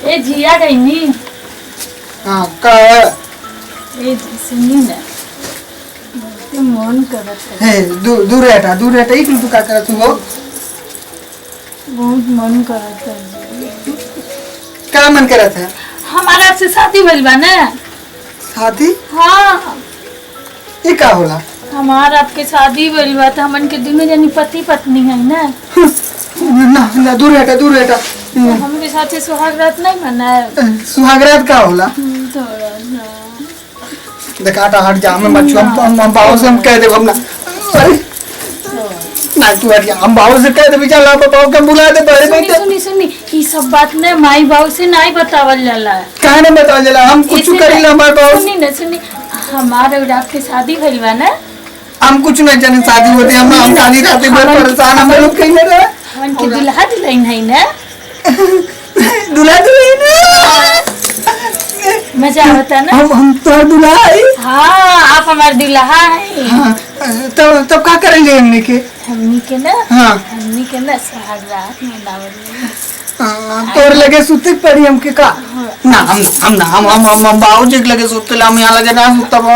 ए जिया गई नी। हाँ का ए सुनी ना, तो मन करत है। दूर हटा एक तू का करत हो? बहुत मन करत है। क्या मन करत है? हमारा आपसे शादी भइल बा ना। शादी? हाँ ये का होला? हमारा आपके शादी भइल बा तो हमन के दोनों जनी पति पत्नी है ना। ना दूर हटा। हमरे साथे सुहागरात नहीं मनाए। सुहागरात का होला? थोड़ा सा देखा हट जा, मैं मच्छू हम बाबू से हम कह दे हम ना। अरे ना तू हट जा, हम बाबू से कह दे चल बाबू के बुला दे बड़े बेटे। सुनी ई सब बात ने माई बाबू से नहीं बतावल जाला। काहे नहीं बतावल जाला? हम कुछ करिला हमार बाबू। सुनी हमारे और आपके शादी भइल बा ना। हम कुछ नहीं जाने शादी होती हम शादी खातिर बहुत परेशान हम लोग कहीं रहे। हमन के दुल्हा दुल्हन है ना। दुल्हा दुल्हन मजा आता ना। हम तो दुल्हा है। हाँ आप हमारे दुल्हा है। हाँ तब क्या करेंगे हमने के ना? हाँ हमनी के ना सुहागरात मनावल। तोर लगे सुते पड़ी हमके का? ना हम बाबूजी के लगे सुते हम यहाँ लगे ना सुतब।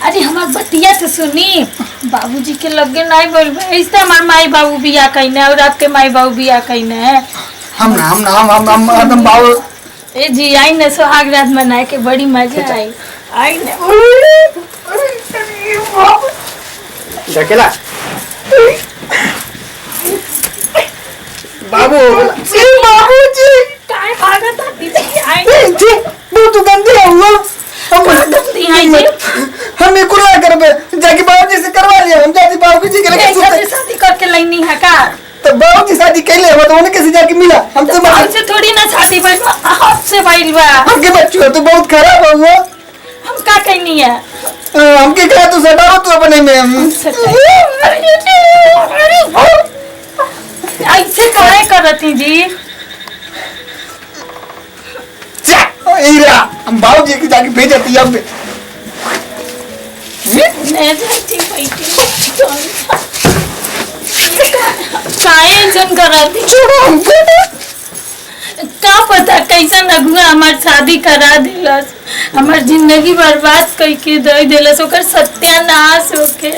अरे हमार बतिया तो सुनी, बाबूजी के लगे नहीं बोलबे। ऐसे हमार माई बाबू बिया कइने और आपके माई बाबू बिया कइने। हम बाबू ए जी आई ना सुहागरात मनाए के बड़ी मजा आई ना। अकेला बाबूजी काय भागत आती जी आई जी तू गंदी है वो। हम गंदी है जी। हम ये कुला करबे जाके बाबूजी से करवा लिया। हम जाती बाबूजी के लगे सुते। शादी करके लेनी है का? तो बाबूजी शादी कैले हो तो उन्हें कैसे जाके मिला? हमसे बात से थोड़ी ना शादी भइल बा, हाथ से भइल बा। हमके बच्चों तो बहुत खराब हो वो। हम का कहनी है? हमके कहा तू सटाओ तू अपने में। ऐसे काहे करती जी? ईरा हम बाबूजी के जाके भेजती अब काहे जन करती? छोड़ो हमको। का पता कैसा नगुआ हमार शादी करा दिलस, हमार जिंदगी बर्बाद करके दे दिलस, ओकर सत्यानाश होके।